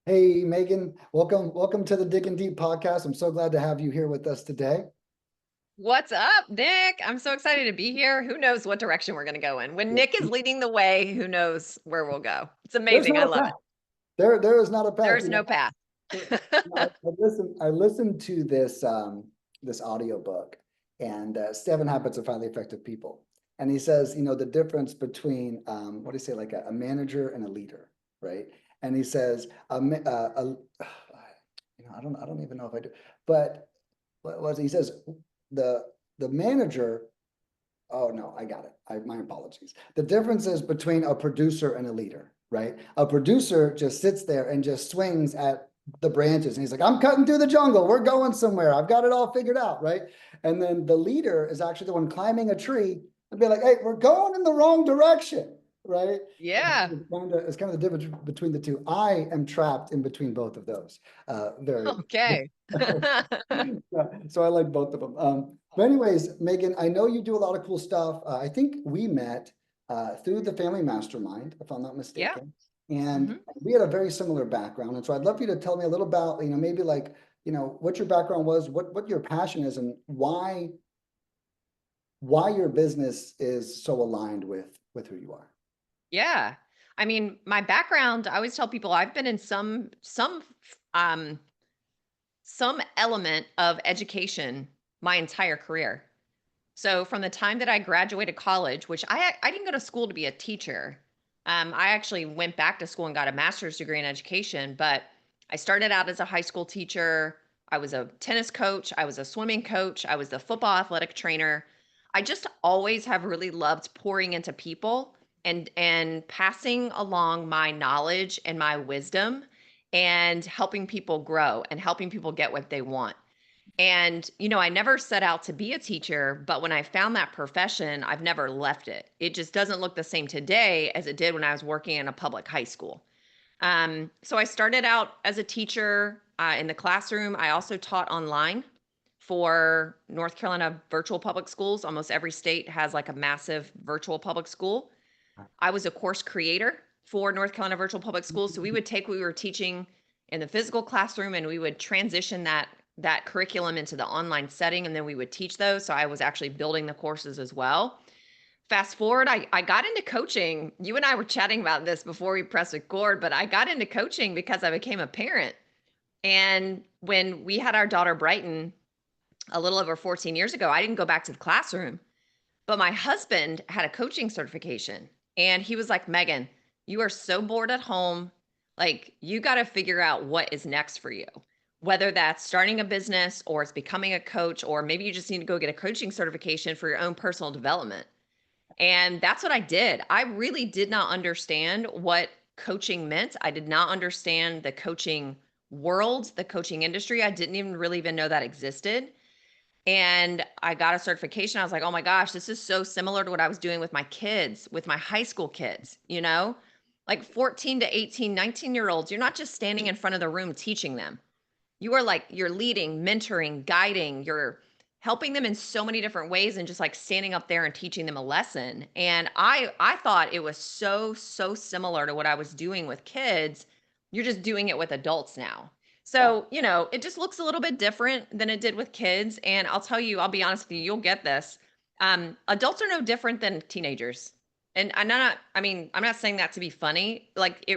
Hey, Megan, welcome to the Digging Deep podcast. I'm so glad to have you here with us today. What's up, Nick? I'm so excited to be here. Who knows what direction we're going to go in? When Nick is leading the way, who knows where we'll go? It's There's amazing. not I a love path. it. There is not a There path. is no path. I listened to this audiobook, and 7 Habits of Highly Effective People. And he says, the difference between what do you say, like a manager and a leader, right? And he says, I don't even know if I do, but what was he says the the manager. Oh, no, I got it. My apologies. The difference is between a producer and a leader, right? A producer just sits there and just swings at the branches and he's like, I'm cutting through the jungle. We're going somewhere. I've got it all figured out, right? And then the leader is actually the one climbing a tree and be like, hey, we're going in the wrong direction, right? Yeah. It's kind of the difference between the two. I am trapped in between both of those. Very. Okay. Yeah, so I like both of them. But anyways, Megan, I know you do a lot of cool stuff. I think we met through the Family Mastermind, if I'm not Yeah. mistaken. And hmm we had a very similar background. And so I'd love for you to tell me a little about, maybe like, what your background was, what your passion is, and why your business is so aligned with who you are. Yeah. I mean, my background, I always tell people I've been in um some element of education my entire career. So from the time that I graduated college, which I didn't go to school to be a teacher. I actually went back to school and got a master's degree in education, but I started out as a high school teacher. I was a tennis coach. I was a swimming coach. I was the football athletic trainer. I just always have really loved pouring into people and passing along my knowledge and my wisdom and helping people grow and helping people get what they want. And, I never set out to be a teacher, but when I found that profession, I've never left it. It just doesn't look the same today as it did when I was working in a public high school. So I started out as a teacher in the classroom. I also taught online for North Carolina virtual public schools. Almost every state has like a massive virtual public school. I was a course creator for North Carolina virtual public schools. So we would take what we were teaching in the physical classroom and we would transition that curriculum into the online setting, and then we would teach those. So I was actually building the courses as well. Fast forward, I got into coaching. You and I were chatting about this before we pressed record, but I got into coaching because I became a parent. And when we had our daughter Brighton a little over 14 years ago, I didn't go back to the classroom. But my husband had a coaching certification and he was like, Megan, you are so bored at home. Like, you got to figure out what is next for you, whether that's starting a business or it's becoming a coach, or maybe you just need to go get a coaching certification for your own personal development. And that's what I did. I really did not understand what coaching meant. I did not understand the coaching world, the coaching industry. I didn't even really even know that existed. And I got a certification. I was like, oh my gosh, this is so similar to what I was doing with my kids, with my high school kids, like 14 to 18, 19-year olds. You're not just standing in front of the room teaching them. You are like, you're leading, mentoring, guiding, you're helping them in so many different ways and just like standing up there and teaching them a lesson. And I thought it was so similar to what I was doing with kids. You're just doing it with adults now. Yeah. So, it just looks a little bit different than it did with kids. And I'll tell you, I'll be honest with you, you'll get this. Adults are no different than teenagers. And I'm not saying that to be funny. Like,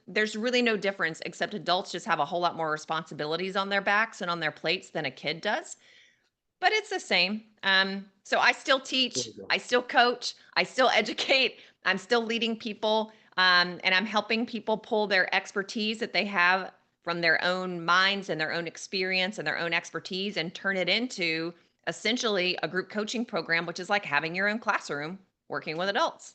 there's really no difference, except adults just have a whole lot more responsibilities on their backs and on their plates than a kid does. But it's the same. So I still There teach, you go. I still coach, I still educate, I'm still leading people, and I'm helping people pull their expertise that they have from their own minds and their own experience and their own expertise and turn it into essentially a group coaching program, which is like having your own classroom working with adults.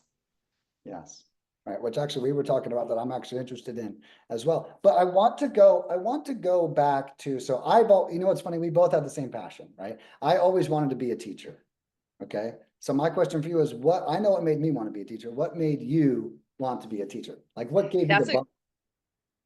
Yes. Right, which actually we were talking about that I'm actually interested in as well. But I want to go back to, so it's funny, we both have the same passion, right? I always wanted to be a teacher. Okay. So my question for you is, I know what made me want to be a teacher. What made you want to be a teacher? Like, what gave you the That's a bump?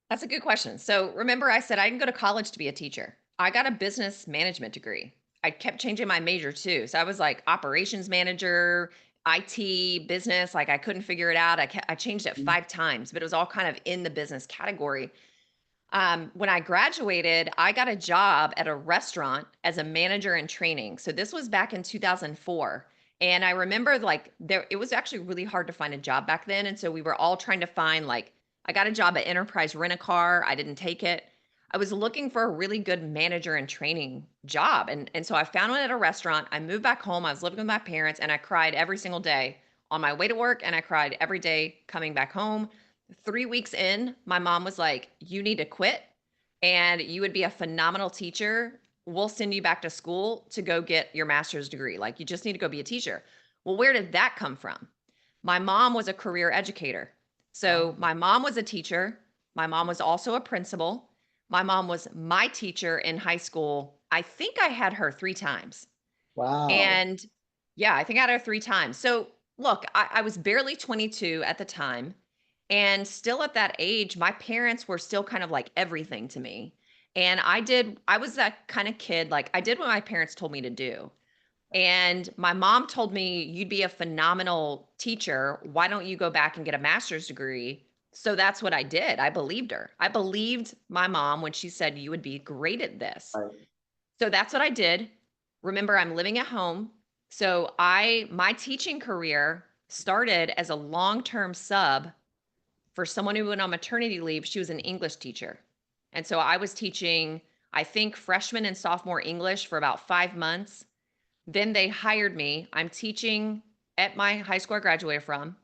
That's a good question. So remember, I said I didn't go to college to be a teacher. I got a business management degree. I kept changing my major too. So I was like operations manager, IT, business. Like, I couldn't figure it out. I changed it 5 times, but it was all kind of in the business category. When I graduated, I got a job at a restaurant as a manager in training. So this was back in 2004. And I remember like there it was actually really hard to find a job back then. And so we were all trying to find like I got a job at Enterprise Rent a Car. I didn't take it. I was looking for a really good manager and training job. And so I found one at a restaurant. I moved back home. I was living with my parents and I cried every single day on my way to work and I cried every day coming back home. 3 weeks in, my mom was like, "You need to quit and you would be a phenomenal teacher. We'll send you back to school to go get your master's degree. Like, you just need to go be a teacher." Well, where did that come from? My mom was a career educator. Wow. So, my mom was a teacher. My mom was also a principal. My mom was my teacher in high school. I think I had her 3 times. Wow. And yeah, I think I had her 3 times. So, look, I was barely 22 at the time. And still at that age, my parents were still kind of like everything to me. And I was that kind of kid, like I did what my parents told me to do. And my mom told me, "You'd be a phenomenal teacher. Why don't you go back and get a master's degree?" So that's what I did. I believed her. I believed my mom when she said, "You would be great at this." Right. So that's what I did. Remember, I'm living at home. So my teaching career started as a long-term sub for someone who went on maternity leave. She was an English teacher. And so I was teaching, I think, freshman and sophomore English for about 5 months. Then they hired me. I'm teaching at my high school I graduated from.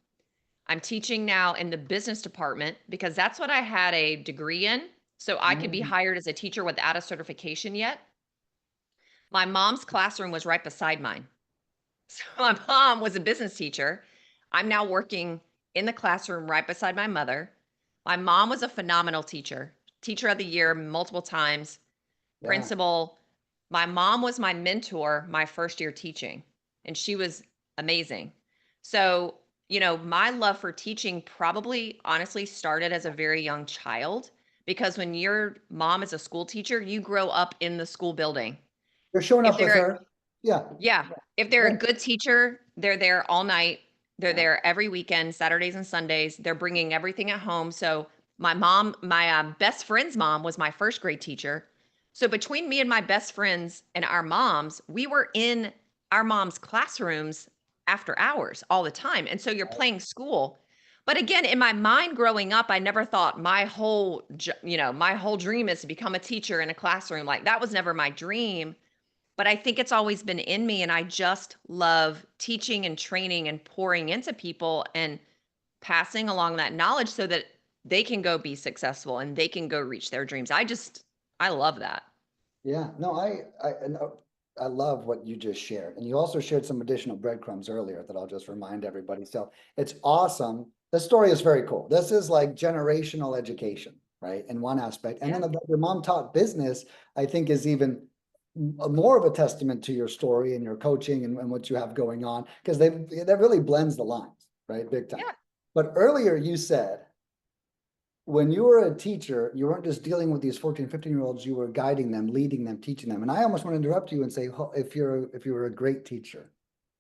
I'm teaching now in the business department because that's what I had a degree in. So I could be Mhm. hired as a teacher without a certification yet. My mom's classroom was right beside mine. So my mom was a business teacher. I'm now working in the classroom right beside my mother. My mom was a phenomenal teacher, teacher of the year multiple times, Yeah. principal. My mom was my mentor my first year teaching, and she was amazing. So, my love for teaching probably honestly started as a very young child because when your mom is a school teacher, you grow up in the school building. You're showing If up with they're her. Yeah. yeah, if they're a Right. good teacher, they're there all night. They're Yeah. there every weekend, Saturdays and Sundays. They're bringing everything at home. So my best friend's mom was my first grade teacher. So between me and my best friends and our moms, we were in our moms' classrooms after hours all the time. And so you're playing school. But again, in my mind growing up, I never thought my whole dream is to become a teacher in a classroom. Like that was never my dream, but I think it's always been in me, and I just love teaching and training and pouring into people and passing along that knowledge so that they can go be successful and they can go reach their dreams. I love that. Yeah, no, I love what you just shared. And you also shared some additional breadcrumbs earlier that I'll just remind everybody. So it's awesome. This story is very cool. This is like generational education, right? In one aspect. And then Yeah. your mom taught business, I think is even more of a testament to your story and your coaching and what you have going on, because that really blends the lines, right? Big time. Yeah. But earlier you said when you were a teacher, you weren't just dealing with these 14, 15-year-olds, you were guiding them, leading them, teaching them. And I almost want to interrupt you and say, if you're a great teacher,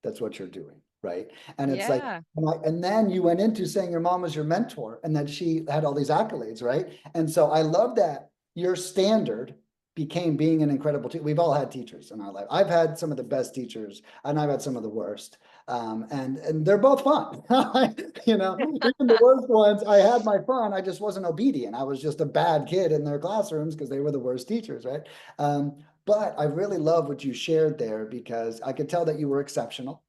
that's what you're doing, right? And it's like, Yeah. and then you went into saying your mom was your mentor and that she had all these accolades, right? And so I love that your standard became being an incredible teacher. We've all had teachers in our life. I've had some of the best teachers and I've had some of the worst. And they're both fun. Even the worst ones, I had my fun. I just wasn't obedient. I was just a bad kid in their classrooms because they were the worst teachers, right? But I really love what you shared there because I could tell that you were exceptional,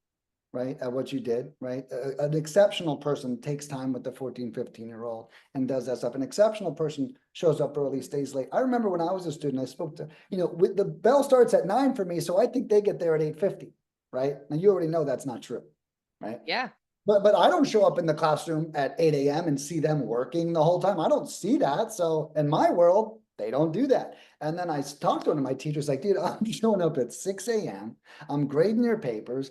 right, at what you did, right? An exceptional person takes time with the 14, 15-year-old and does that stuff. An exceptional person shows up early, stays late. I remember when I was a student, I spoke to, with the bell starts at 9 for me, so I think they get there at 8:50, right? And you already know that's not true, right? Yeah. But I don't show up in the classroom at 8 a.m. and see them working the whole time. I don't see that. So in my world, they don't do that. And then I talked to one of my teachers like, dude, I'm showing up at 6 a.m. I'm grading your papers.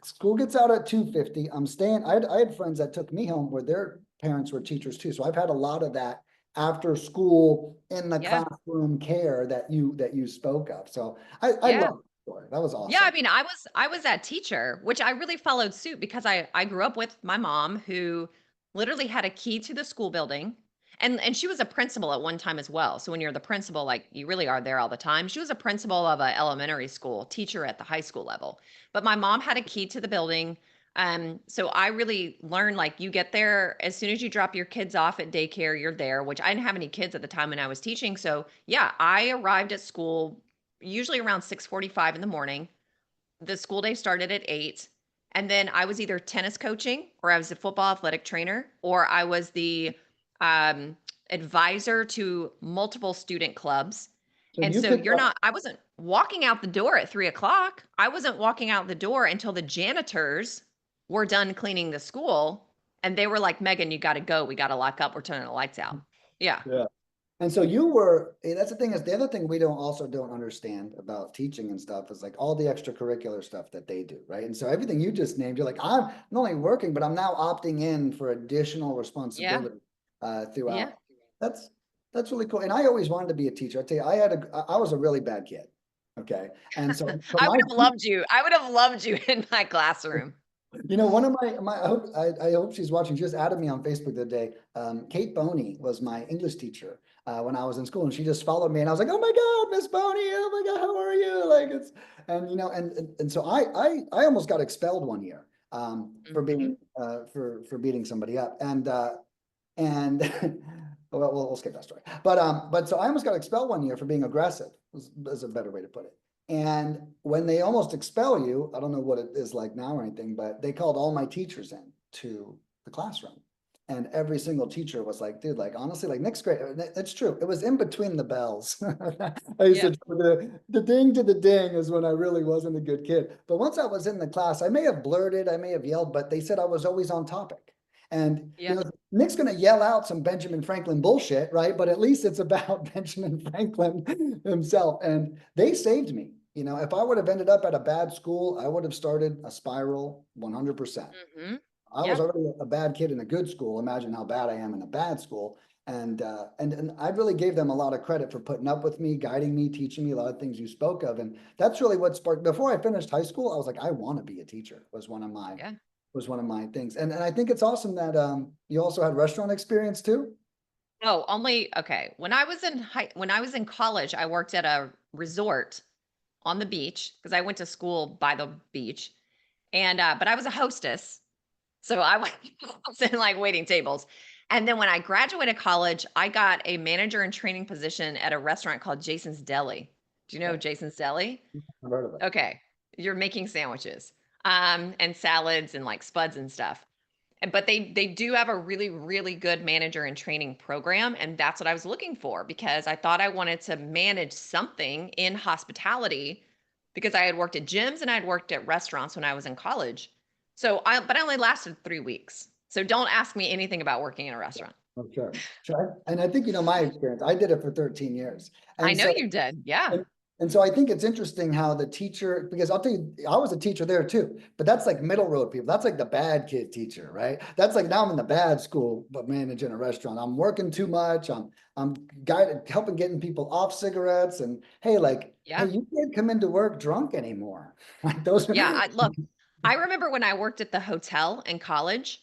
School gets out at 2:50. I'm staying. I had friends that took me home where their parents were teachers too. So I've had a lot of that after school in the Yeah. classroom care that you spoke of. So I Yeah. love the story. That was Yeah, I awesome. mean, I was that teacher, which I really followed suit because I grew up with my mom who literally had a key to the school building. And she was a principal at one time as well. So when you're the principal, like you really are there all the time. She was a principal of a elementary school, teacher at the high school level. But my mom had a key to the building. So I really learned like you get there as soon as you drop your kids off at daycare, you're there, which I didn't have any kids at the time when I was teaching. So yeah, I arrived at school usually around 6:45 in the morning. The school day started at 8. And then I was either tennis coaching or I was a football athletic trainer or I was the um, advisor to multiple student clubs. So And you so picked you're up, not, I wasn't walking out the door at 3 o'clock. I wasn't walking out the door until the janitors were done cleaning the school. And they were like, Megan, you got to go. We got to lock up. We're turning the lights out. Yeah. yeah. And so you were, that's the thing is the other thing we don't understand about teaching and stuff is like all the extracurricular stuff that they do, right? And so everything you just named, you're like, I'm not only working, but I'm now opting in for additional Yeah. responsibility Yeah. throughout. That's that's really cool. And I always wanted to be a teacher. I tell you, I was a really bad kid. Okay. And so for I my would have loved you. I would have loved you in my classroom. one of my I hope she's watching. She just added me on Facebook the other day. Kate Boney was my English teacher when I was in school, and she just followed me, and I was like, "Oh my God, Miss Boney! Oh my God, how are you?" Like it's and and so I almost got expelled one year for Mhm. being for beating somebody up, and well, we'll skip that story. But so I almost got expelled one year for being aggressive. Was a better way to put it. And when they almost expel you, I don't know what it is like now or anything, but they called all my teachers in to the classroom. And every single teacher was like, dude, like honestly, like next grade, it's true. It was in between the bells. I used Yeah. to the ding to the ding is when I really wasn't a good kid. But once I was in the class, I may have blurted, I may have yelled, but they said I was always on topic. And Yeah. Nick's going to yell out some Benjamin Franklin bullshit, right? But at least it's about Benjamin Franklin himself. And they saved me. If I would have ended up at a bad school, I would have started a spiral 100%. Mhm. I was Yeah. already a bad kid in a good school. Imagine how bad I am in a bad school. And I really gave them a lot of credit for putting up with me, guiding me, teaching me a lot of things you spoke of. And that's really what sparked. Before I finished high school, I was like, I want to be a teacher. Yeah. Was one of my things. And I think it's awesome that you also had restaurant experience too. Oh, only okay. When I was in college, I worked at a resort on the beach because I went to school by the beach. And but I was a hostess. So I went I was in like waiting tables. And then when I graduated college, I got a manager and training position at a restaurant called Jason's Deli. Do you know Okay, Jason's Deli? I've heard of it. Okay. You're making sandwiches and salads and like spuds and stuff. But they do have a really, really good manager and training program, and that's what I was looking for because I thought I wanted to manage something in hospitality because I had worked at gyms and I had worked at restaurants when I was in college. But I only lasted 3 weeks. So don't ask me anything about working in a restaurant. Oh, sure. Sure. And I think, my experience, I did it for 13 years. I And know so, you did. Yeah. and, and so I think it's interesting how the teacher, because I'll tell you, I was a teacher there too, but that's like middle road people. That's like the bad kid teacher, right? That's like now I'm in the bad school, but managing a restaurant. I'm working too much. I'm helping getting people off cigarettes and hey, hey, Yeah. you can't come into work drunk anymore. Like those Yeah, are, look, I remember when I worked at the hotel in college,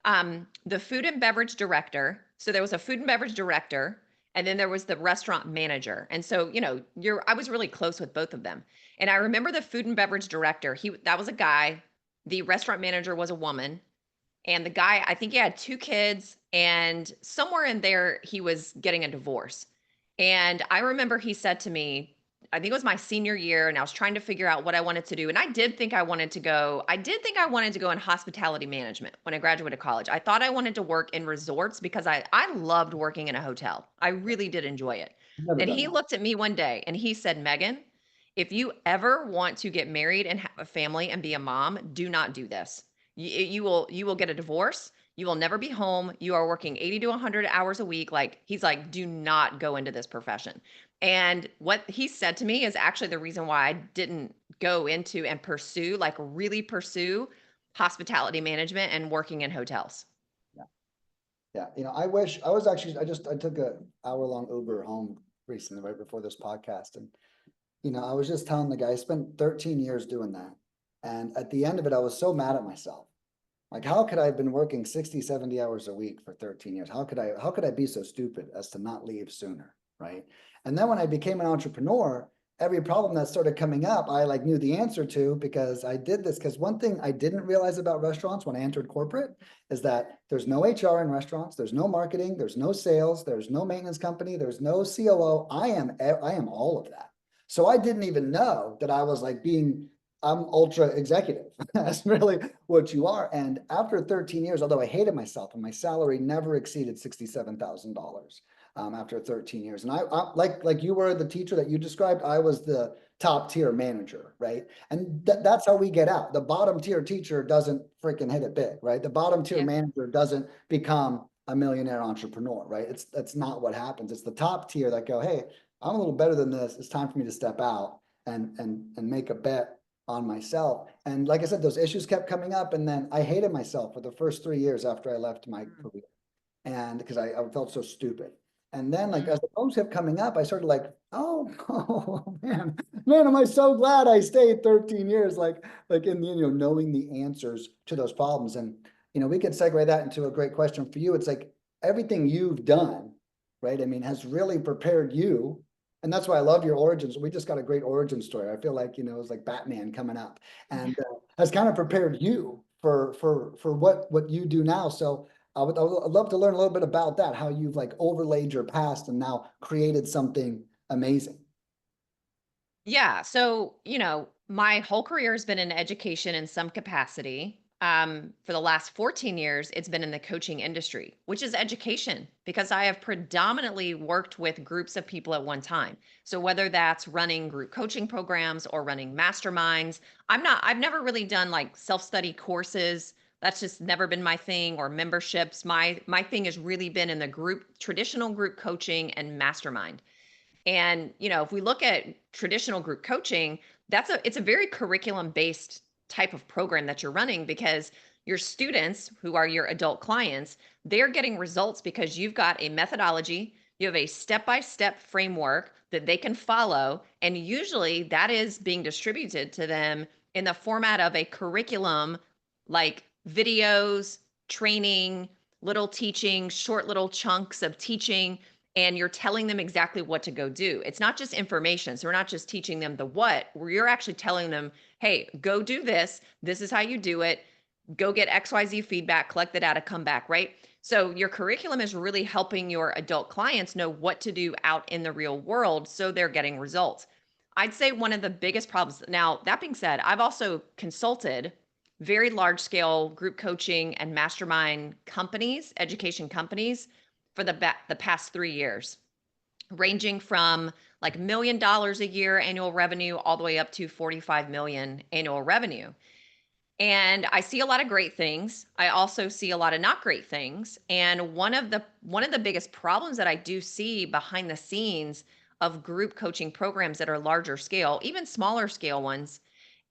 the food and beverage director. So there was a food and beverage director, and then there was the restaurant manager. And so, I was really close with both of them. And I remember the food and beverage director, that was a guy. The restaurant manager was a woman. And the guy, I think he had 2 kids, and somewhere in there, he was getting a divorce. And I remember he said to me, I think it was my senior year, and I was trying to figure out what I wanted to do. And I did think I wanted to go in hospitality management when I graduated college. I thought I wanted to work in resorts because I loved working in a hotel. I really did enjoy it. never And done he that. looked at me one day and he said, Megan, if you ever want to get married and have a family and be a mom, do not do this. You will get a divorce. You will never be home. You are working 80 to 100 hours a week. Like he's like, do not go into this profession. And what he said to me is actually the reason why I didn't go into and really pursue hospitality management and working in hotels. Yeah. Yeah. I took a hour-long Uber home recently, right before this podcast. And I was just telling the guy I spent 13 years doing that. And at the end of it, I was so mad at myself Like, how could I have been working 60, 70 hours a week for 13 years? How could I be so stupid as to not leave sooner? Right. And then when I became an entrepreneur, every problem that started coming up, I like knew the answer to, because I did this. Because one thing I didn't realize about restaurants when I entered corporate is that there's no HR in restaurants, there's no marketing, there's no sales, there's no maintenance company, there's no COO. I am all of that. So I didn't even know that I was like I'm ultra executive. That's really what you are. And after 13 years, although I hated myself and my salary never exceeded $67,000 after 13 years. And I like you were the teacher that you described, I was the top tier manager, right? And that's how we get out. The bottom tier teacher doesn't freaking hit it big, right? The bottom tier Yeah. manager doesn't become a millionaire entrepreneur, right? That's not what happens. It's the top tier that go, hey, I'm a little better than this. It's time for me to step out and make a bet on myself. And like I said, those issues kept coming up. And then I hated myself for the first 3 years after I left my career. And because I felt so stupid. And then like as the problems kept coming up, I started like, oh, oh man, am I so glad I stayed 13 years, like in knowing the answers to those problems. And we could segue that into a great question for you. It's like everything you've done, right? I mean, has really prepared you. And that's why I love your origins. We just got a great origin story. I feel like, it's like Batman coming up and has kind of prepared you for what you do now. So I'd love to learn a little bit about that, how you've like overlaid your past and now created something amazing. Yeah. So, my whole career has been in education in some capacity. For the last 14 years, it's been in the coaching industry, which is education, because I have predominantly worked with groups of people at one time. So whether that's running group coaching programs or running masterminds, I've never really done like self-study courses. That's just never been my thing, or memberships. My thing has really been in the traditional group coaching and mastermind. And, if we look at traditional group coaching, it's a very curriculum based type of program that you're running, because your students, who are your adult clients, they're getting results because you've got a methodology, you have a step-by-step framework that they can follow, and usually that is being distributed to them in the format of a curriculum, like videos, training, little teaching, short little chunks of teaching, and you're telling them exactly what to go do. It's not just information. So we're not just teaching them the what, you're actually telling them, hey, go do this. This is how you do it. Go get XYZ feedback, collect the data, come back, right? So your curriculum is really helping your adult clients know what to do out in the real world so they're getting results. I'd say one of the biggest problems. Now, that being said, I've also consulted very large scale group coaching and mastermind companies, education companies, for the past 3 years, ranging from like $1 million a year annual revenue all the way up to 45 million annual revenue. And I see a lot of great things. I also see a lot of not great things. And one of the biggest problems that I do see behind the scenes of group coaching programs that are larger scale, even smaller scale ones,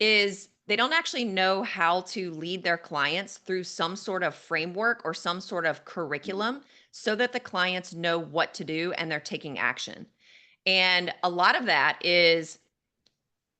is they don't actually know how to lead their clients through some sort of framework or some sort of curriculum so that the clients know what to do and they're taking action. And a lot of that is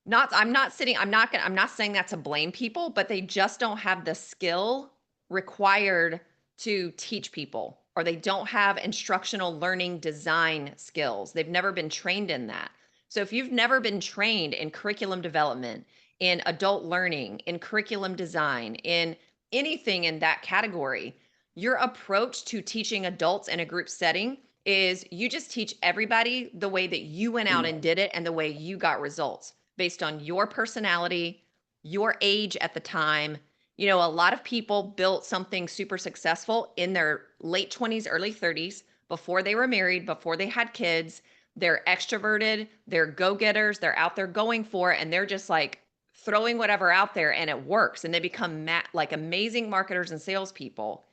not I'm not sitting I'm not saying that to blame people, but they just don't have the skill required to teach people, or they don't have instructional learning design skills. They've never been trained in that. So if you've never been trained in curriculum development, in adult learning, in curriculum design, in anything in that category, your approach to teaching adults in a group setting is you just teach everybody the way that you went out and did it and the way you got results based on your personality, your age at the time. A lot of people built something super successful in their late 20s, early 30s, before they were married, before they had kids. They're extroverted, they're go-getters, they're out there going for it, and they're just like throwing whatever out there and it works. And they become like amazing marketers and salespeople.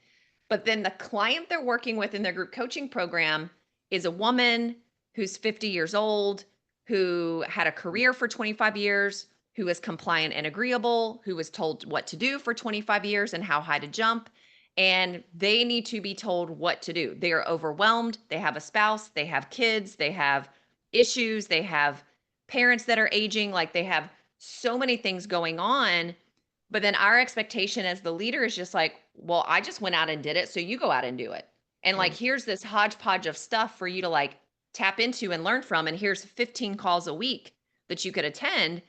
But then the client they're working with in their group coaching program is a woman who's 50 years old, who had a career for 25 years, who is compliant and agreeable, who was told what to do for 25 years and how high to jump. And they need to be told what to do. They are overwhelmed. They have a spouse, they have kids, they have issues, they have parents that are aging. Like they have so many things going on. But then our expectation as the leader is just like, well, I just went out and did it, so you go out and do it. And like, Right. here's this hodgepodge of stuff for you to like tap into and learn from. And here's 15 calls a week that you could attend.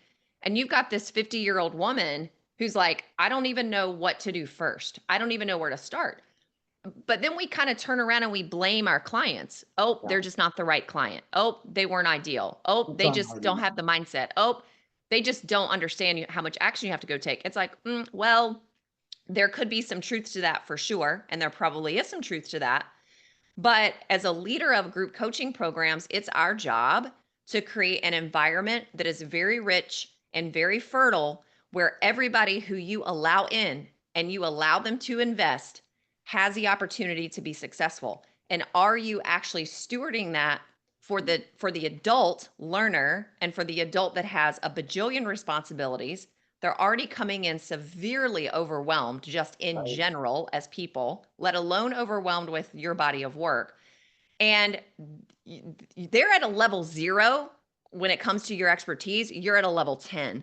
And you've got this 50-year-old woman who's like, I don't even know what to do first. I don't even know where to start. But then we kind of turn around and we blame our clients. Oh, Yeah. they're just not the right client. Oh, they weren't ideal. Oh, We're they trying just hard don't enough. have the mindset. Oh, they just don't understand how much action you have to go take. It's like, well, there could be some truth to that for sure. And there probably is some truth to that. But as a leader of group coaching programs, it's our job to create an environment that is very rich and very fertile where everybody who you allow in and you allow them to invest has the opportunity to be successful. And are you actually stewarding that for the adult learner and for the adult that has a bajillion responsibilities? They're already coming in severely overwhelmed just in Right. general as people, let alone overwhelmed with your body of work. And they're at a level 0 when it comes to your expertise, you're at a level 10.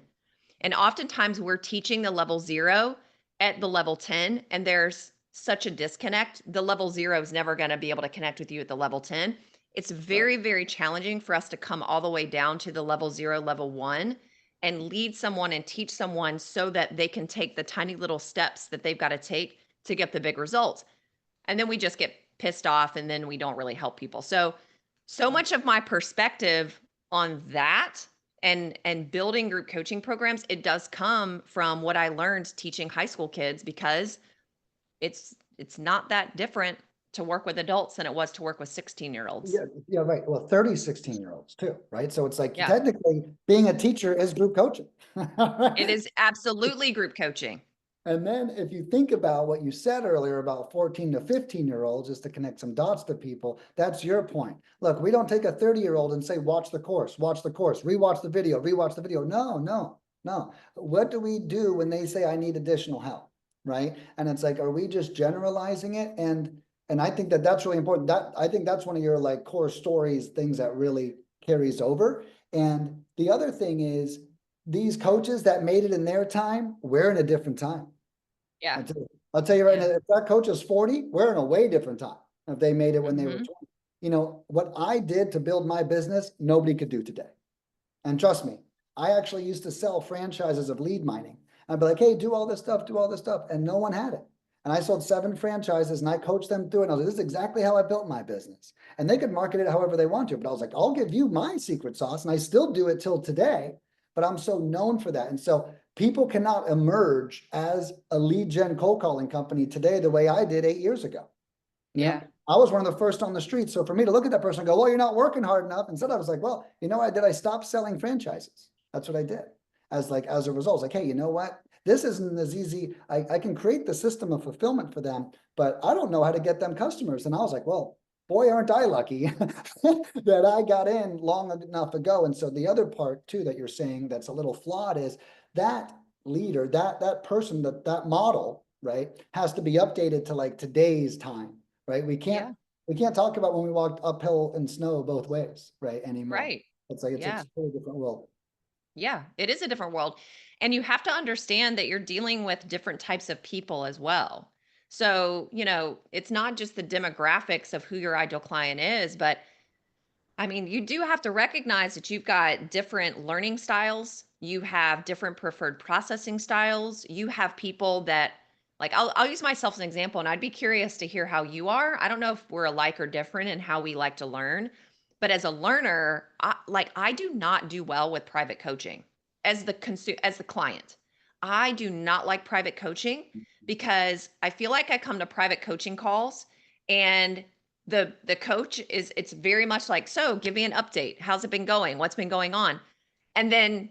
And oftentimes we're teaching the level 0 at the level 10, and there's such a disconnect. The level 0 is never going to be able to connect with you at the level 10. It's Right. very, very challenging for us to come all the way down to the level 0, level 1, and lead someone and teach someone so that they can take the tiny little steps that they've got to take to get the big results. And then we just get pissed off and then we don't really help people. So much of my perspective on that and building group coaching programs, it does come from what I learned teaching high school kids, because it's not that different to work with adults than it was to work with 16-year-olds. Yeah, yeah, right. Well, 30, 16-year-olds too, right? So it's like Yeah. technically being a teacher is group coaching. It is absolutely group coaching. And then if you think about what you said earlier about 14 to 15-year-olds is to connect some dots to people, that's your point. Look, we don't take a 30-year-old and say, watch the course, rewatch the video, rewatch the video. No, no, no. What do we do when they say, I need additional help, right? And it's like, are we just generalizing it? And I think that that's really important. I think that's one of your like core stories, things that really carries over. And the other thing is, these coaches that made it in their time, we're in a different time. Yeah. I'll tell you right Yeah. now, if that coach is 40, we're in a way different time. If they made it when they were Mhm. 20. You know, what I did to build my business, nobody could do today. And trust me, I actually used to sell franchises of lead mining. I'd be like, hey, do all this stuff, do all this stuff. And no one had it. And I sold 7 franchises and I coached them through it. And I was like, this is exactly how I built my business. And they could market it however they want to. But I was like, I'll give you my secret sauce. And I still do it till today. But I'm so known for that. And so people cannot emerge as a lead gen cold calling company today the way I did 8 years ago. You know, Yeah. I was one of the first on the street. So for me to look at that person and go, well, you're not working hard enough. Instead, I was like, well, you know what I did? I stopped selling franchises. That's what I did. As a result, like, hey, you know what? This isn't as easy. I can create the system of fulfillment for them, but I don't know how to get them customers. And I was like, well, boy, aren't I lucky that I got in long enough ago. And so the other part too that you're saying that's a little flawed is that leader, that person, that model, right, has to be updated to like today's time, right? Yeah. We can't talk about when we walked uphill in snow both ways, right, anymore. Right. It's like it's Yeah. a totally different world. Yeah, it is a different world. And you have to understand that you're dealing with different types of people as well. So, it's not just the demographics of who your ideal client is, but I mean, you do have to recognize that you've got different learning styles. You have different preferred processing styles. You have people that, like, I'll use myself as an example, and I'd be curious to hear how you are. I don't know if we're alike or different in how we like to learn, but as a learner, I do not do well with private coaching as the client. I do not like private coaching because I feel like I come to private coaching calls and the coach it's very much like, so give me an update, how's it been going, what's been going on, and then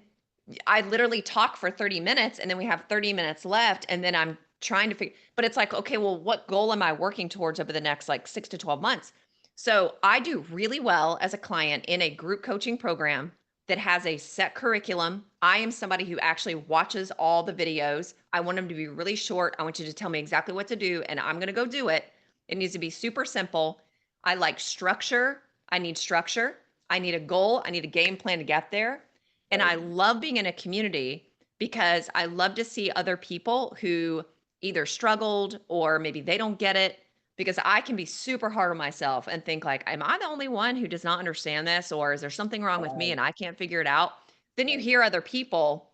I literally talk for 30 minutes and then we have 30 minutes left and then I'm trying to figure, but it's like, okay, well, what goal am I working towards over the next like 6 to 12 months? So I do really well as a client in a group coaching program that has a set curriculum. I am somebody who actually watches all the videos. I want them to be really short. I want you to tell me exactly what to do and I'm going to go do it. It needs to be super simple. I like structure. I need structure. I need a goal. I need a game plan to get there. And Right. I love being in a community because I love to see other people who either struggled or maybe they don't get it, because I can be super hard on myself and think like, am I the only one who does not understand this, or is there something wrong with me Right, and I can't figure it out? Then you right, hear other people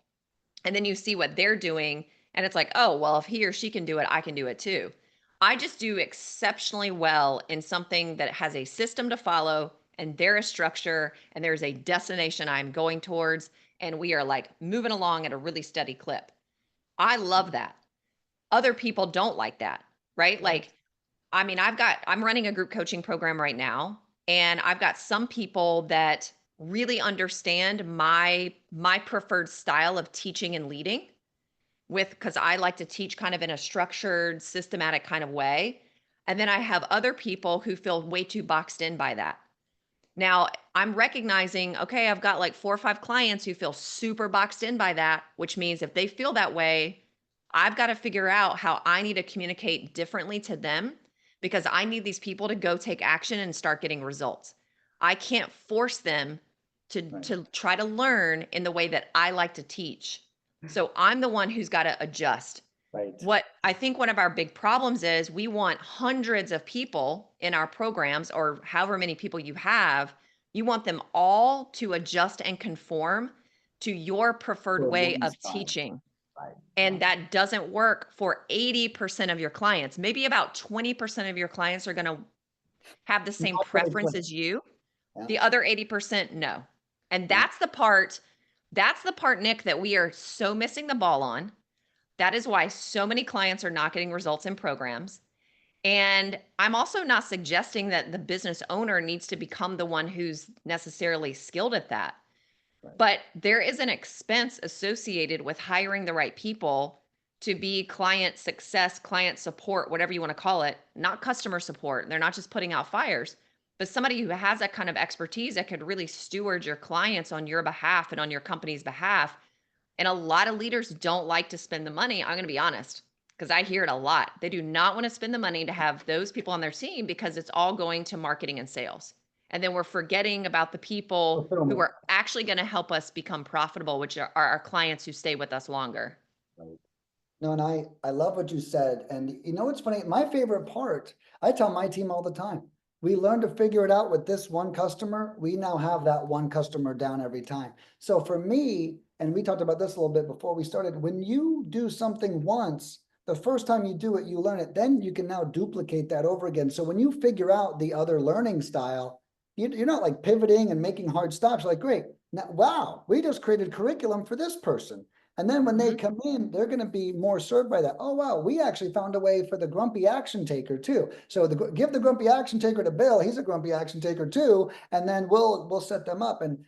and then you see what they're doing and it's like, oh, well, if he or she can do it, I can do it too. I just do exceptionally well in something that has a system to follow and there is structure and there's a destination I'm going towards and we are like moving along at a really steady clip. I love that. Other people don't like that, right? right, Like, I mean, I'm running a group coaching program right now, and I've got some people that really understand my preferred style of teaching and leading with, because I like to teach kind of in a structured, systematic kind of way. And then I have other people who feel way too boxed in by that. Now, I'm recognizing, okay, I've got like 4 or 5 clients who feel super boxed in by that, which means if they feel that way, I've got to figure out how I need to communicate differently to them because I need these people to go take action and start getting results. I can't force them to right, to try to learn in the way that I like to teach. So I'm the one who's got to adjust. right. What I think one of our big problems is we want hundreds of people in our programs or however many people you have, you want them all to adjust and conform to your preferred For way one of style, teaching. right, And right. that doesn't work for 80% of your clients. Maybe about 20% of your clients are going to have the same Not really preference clear. as you. Yeah, The other 80%, no. And yeah, that's the part, Nick, that we are so missing the ball on. That is why so many clients are not getting results in programs. And I'm also not suggesting that the business owner needs to become the one who's necessarily skilled at that. right. But there is an expense associated with hiring the right people to be client success, client support, whatever you want to call it, not customer support. They're not just putting out fires, but somebody who has that kind of expertise that could really steward your clients on your behalf and on your company's behalf. And a lot of leaders don't like to spend the money. I'm going to be honest, because I hear it a lot. They do not want to spend the money to have those people on their team because it's all going to marketing and sales. And then we're forgetting about the people who Fulfillment. are actually going to help us become profitable, which are our clients who stay with us longer. Right. No, and I love what you said. And you know what's funny? My favorite part, I tell my team all the time, we learned to figure it out with this one customer. We now have that one customer down every time. So for me, and we talked about this a little bit before we started, when you do something once, the first time you do it, you learn it, then you can now duplicate that over again. So when you figure out the other learning style, you're not like pivoting and making hard stops. Like, great, now, wow, we just created curriculum for this person. And then when they Mhm. come in, they're going to be more served by that. Oh, wow, we actually found a way for the grumpy action taker too. So give the grumpy action taker to Bill. He's a grumpy action taker too. And then we'll set them up. And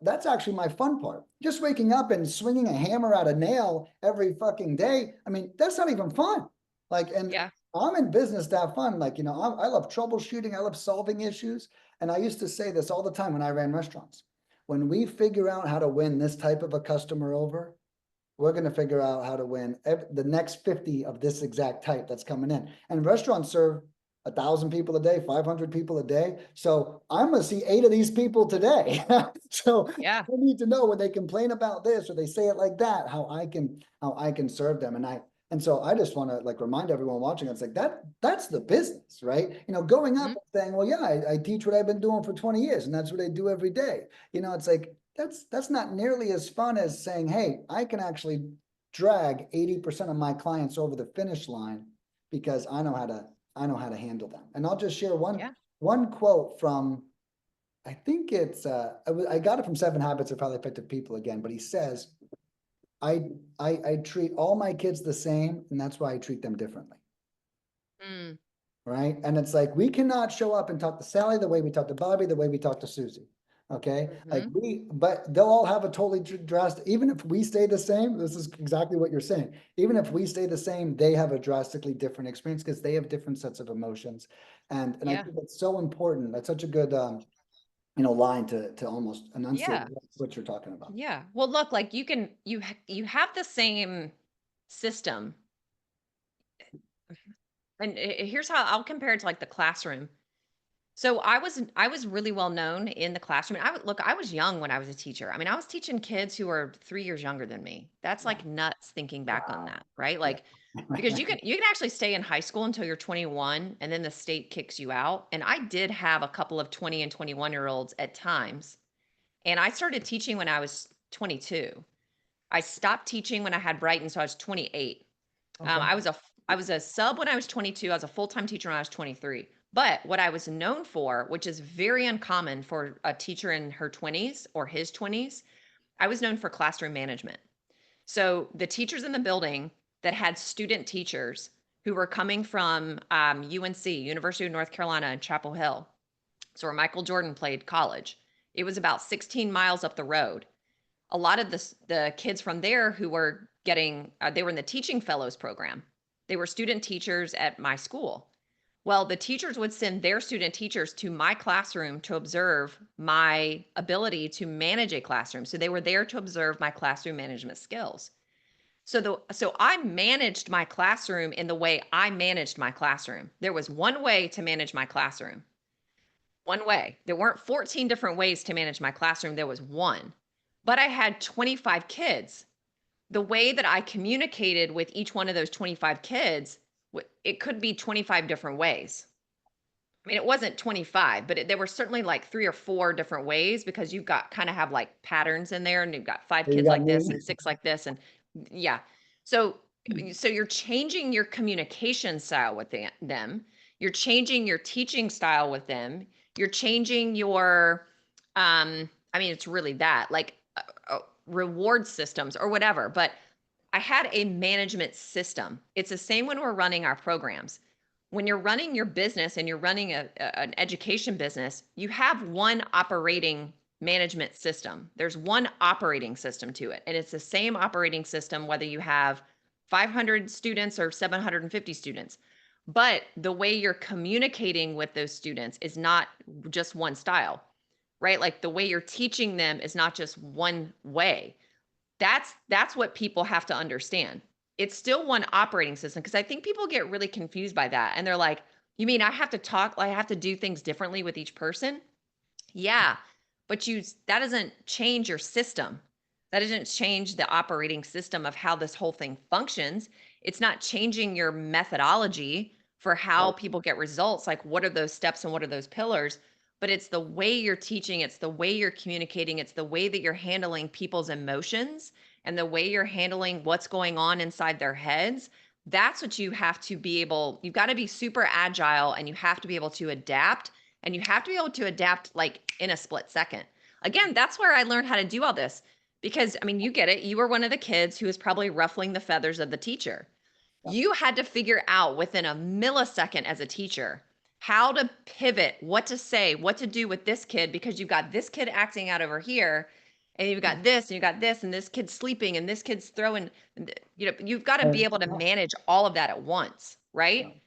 that's actually my fun part. Just waking up and swinging a hammer at a nail every fucking day. I mean, that's not even fun. Like, and Yeah. I'm in business to have fun. Like, I love troubleshooting. I love solving issues. And I used to say this all the time when I ran restaurants. When we figure out how to win this type of a customer over, we're going to figure out how to win the next 50 of this exact type that's coming in. And restaurants serve 1,000 people a day, 500 people a day. So I'm going to see 8 of these people today. So Yeah. I need to know when they complain about this or they say it like that, how I can serve them. And so I just want to like remind everyone watching, it's like that's the business, right? Going up Mhm. and saying, well, yeah, I teach what I've been doing for 20 years and that's what I do every day. It's like, that's not nearly as fun as saying, hey, I can actually drag 80% of my clients over the finish line because I know how to handle them. And I'll just share Yeah. one quote from, I think it's I got it from Seven Habits of Highly Effective People again, but he says, I treat all my kids the same, and that's why I treat them differently. Mm. Right. And it's like, we cannot show up and talk to Sally the way we talk to Bobby, the way we talk to Susie. Okay. Like Mhm. but they'll all have a totally drastic, even if we stay the same, this is exactly what you're saying. Even if we stay the same, they have a drastically different experience because they have different sets of emotions. And I Yeah. think it's so important. That's such a good, line to almost enunciate Yeah. what you're talking about. Yeah. Well, look, like you have the same system. And here's how I'll compare it to like the classroom. So I was really well known in the classroom. I was young when I was a teacher. I mean, I was teaching kids who are 3 years younger than me. That's Yeah. like nuts thinking back on Wow. that, right? Yeah. Like because you can actually stay in high school until you're 21 and then the state kicks you out. And I did have a couple of 20 and 21-year-olds at times. And I started teaching when I was 22. I stopped teaching when I had Brighton, so I was 28. Okay. I was a sub when I was 22. I was a full-time teacher when I was 23. But what I was known for, which is very uncommon for a teacher in her 20s or his 20s, I was known for classroom management. So the teachers in the building that had student teachers who were coming from UNC, University of North Carolina in Chapel Hill, so where Michael Jordan played college, it was about 16 miles up the road. A lot of the kids from there who were getting they were in the teaching fellows program. They were student teachers at my school. Well, the teachers would send their student teachers to my classroom to observe my ability to manage a classroom. So they were there to observe my classroom management skills. So I managed my classroom in the way I managed my classroom. There was one way to manage my classroom. One way. There weren't 14 different ways to manage my classroom. There was one. But I had 25 kids. The way that I communicated with each one of those 25 kids, it could be 25 different ways. I mean, it wasn't 25, but there were certainly like 3 or 4 different ways because you've got kind of have like patterns in there and you've got 5 You kids got like this me. and 6 like this and yeah. So so you're changing your communication style with them. You're changing your teaching style with them. You're changing your I mean it's really that like reward systems or whatever, but I had a management system. It's the same when we're running our programs. When you're running your business and you're running an education business, you have one operating management system. There's one operating system to it. And it's the same operating system whether you have 500 students or 750 students. But the way you're communicating with those students is not just one style, right? Like the way you're teaching them is not just one way. That's what people have to understand. It's still one operating system because I think people get really confused by that and they're like, "You mean I have to talk, I have to do things differently with each person?" Yeah, but you that doesn't change your system. That doesn't change the operating system of how this whole thing functions. It's not changing your methodology for how Right. people get results, like what are those steps and what are those pillars, but it's the way you're teaching, it's the way you're communicating, it's the way that you're handling people's emotions and the way you're handling what's going on inside their heads. That's what you have to be able, you've got to be super agile and you have to be able to adapt and you have to be able to adapt like in a split second. Again, that's where I learned how to do all this because I mean, you get it. You were one of the kids who was probably ruffling the feathers of the teacher. Yeah. You had to figure out within a millisecond as a teacher how to pivot, what to say, what to do with this kid because you've got this kid acting out over here and you've got this and you got this and this kid's sleeping and this kid's throwing you've got to be able to Yeah. manage all of that at once, Yeah. right?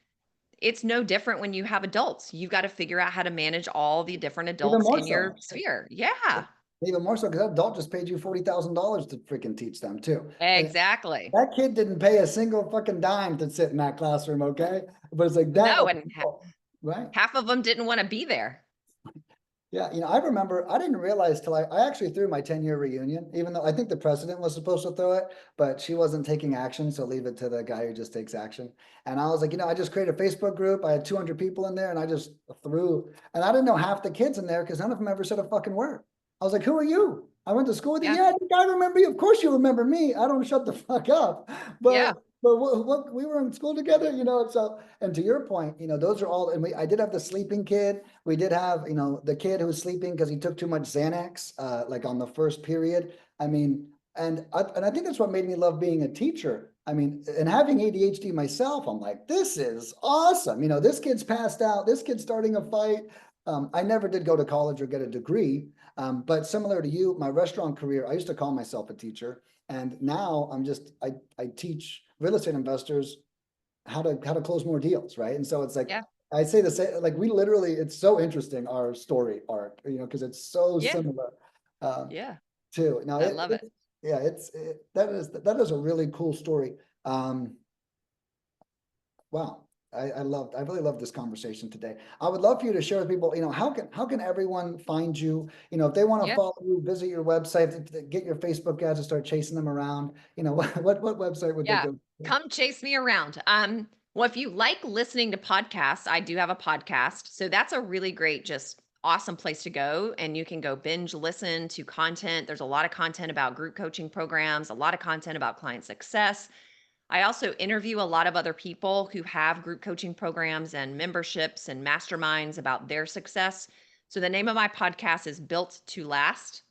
It's no different when you have adults. You've got to figure out how to manage all the different Even adults more in your so. sphere. Yeah, Even more so because that adult just paid you $40,000 to freaking teach them too. And exactly. that kid didn't pay a single fucking dime to sit in that classroom, okay? But it's like that, No, and right? half of them didn't want to be there. Yeah, I remember, I didn't realize till I actually threw my 10-year reunion, even though I think the president was supposed to throw it, but she wasn't taking action, so leave it to the guy who just takes action. And I was like, I just created a Facebook group. I had 200 people in there and I just threw, and I didn't know half the kids in there because none of them ever said a fucking word. I was like, who are you? I went to school with you. Yeah, Yeah, I think I remember you. Of course you remember me. I don't shut the fuck up. yeah, But what we were in school together, so, and to your point, those are all, and I did have the sleeping kid. We did have, the kid who was sleeping because he took too much Xanax, like on the first period. I mean, and I think that's what made me love being a teacher. I mean, and having ADHD myself, I'm like, this is awesome. This kid's passed out. This kid's starting a fight. I never did go to college or get a degree. But similar to you, my restaurant career, I used to call myself a teacher. And now I teach real estate investors how to close more deals, right? And so it's like yeah, I say the same, like we literally, it's so interesting our story arc, because it's so yeah, similar yeah. too. Now I love it. yeah, that is a really cool story. Wow. I really loved this conversation today. I would love for you to share with people, how can everyone find you? If they want to Yeah. follow you, visit your website, get your Facebook ads and start chasing them around, what website would they Yeah. go to? Come chase me around. Well, if you like listening to podcasts, I do have a podcast. So that's a really great, just awesome place to go. And you can go binge listen to content. There's a lot of content about group coaching programs, a lot of content about client success. I also interview a lot of other people who have group coaching programs and memberships and masterminds about their success. So the name of my podcast is Built to Last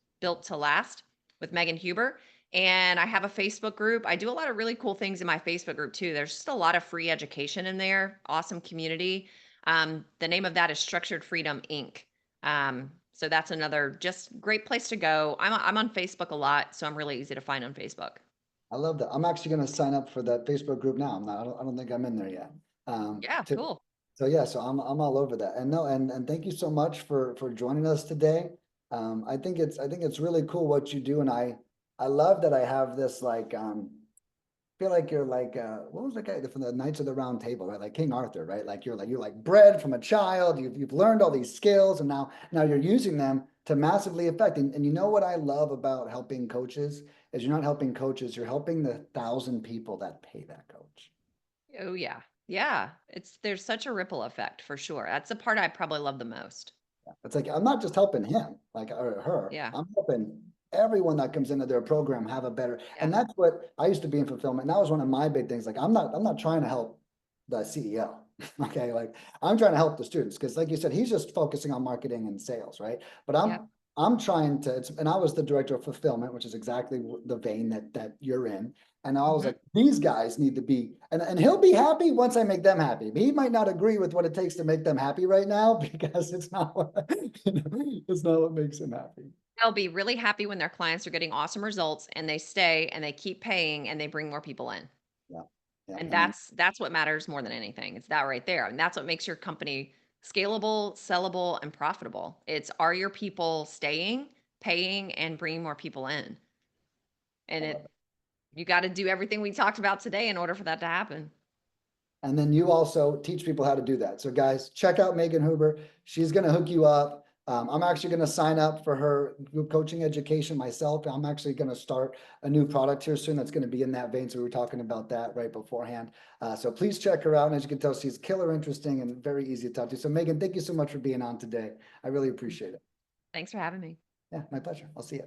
with Megan Huber. And I have a Facebook group. I do a lot of really cool things in my Facebook group too. There's just a lot of free education in there, awesome community. The name of that is Structured Freedom Inc. So that's another just great place to go. I'm on Facebook a lot, so I'm really easy to find on Facebook. I love that. I'm actually going to sign up for that Facebook group now. I don't think I'm in there yet. Yeah, To, cool. so yeah, so I'm all over that. And no, and thank you so much for joining us today. I think it's really cool what you do. And I love that I have this like, feel like you're like, what was the guy from the Knights of the Round Table, right? Like King Arthur, right? Like you're like bred from a child, you've learned all these skills and now you're using them to massively affect. And you know what I love about helping coaches is you're not helping coaches, you're helping the 1,000 people that pay that coach. Oh yeah. Yeah. There's such a ripple effect for sure. That's the part I probably love the most. It's like I'm not just helping him, like or her. Yeah. I'm helping everyone that comes into their program have a better. Yeah. And that's what I used to be in fulfillment. And that was one of my big things. Like I'm not trying to help the CEO. Okay, like I'm trying to help the students because, like you said, he's just focusing on marketing and sales, right? But Yep. I'm trying to. And I was the director of fulfillment, which is exactly the vein that you're in. And I was Mhm. like, these guys need to be, and he'll be happy once I make them happy. But he might not agree with what it takes to make them happy right now because it's not what, it's not what makes him happy. They'll be really happy when their clients are getting awesome results and they stay and they keep paying and they bring more people in. Yeah. Yeah. And And then that's what matters more than anything. It's that right there. And that's what makes your company scalable, sellable, and profitable. It's are your people staying, paying, and bringing more people in? I And love it. you got to do everything we talked about today in order for that to happen. And then you also teach people how to do that. So guys, check out Megan Huber. She's going to hook you up. I'm actually going to sign up for her group coaching education myself. I'm actually going to start a new product here soon that's going to be in that vein. So we were talking about that right beforehand. So please check her out. And as you can tell, she's killer interesting and very easy to talk to. So Megan, thank you so much for being on today. I really appreciate it. Thanks for having me. Yeah, my pleasure. I'll see you.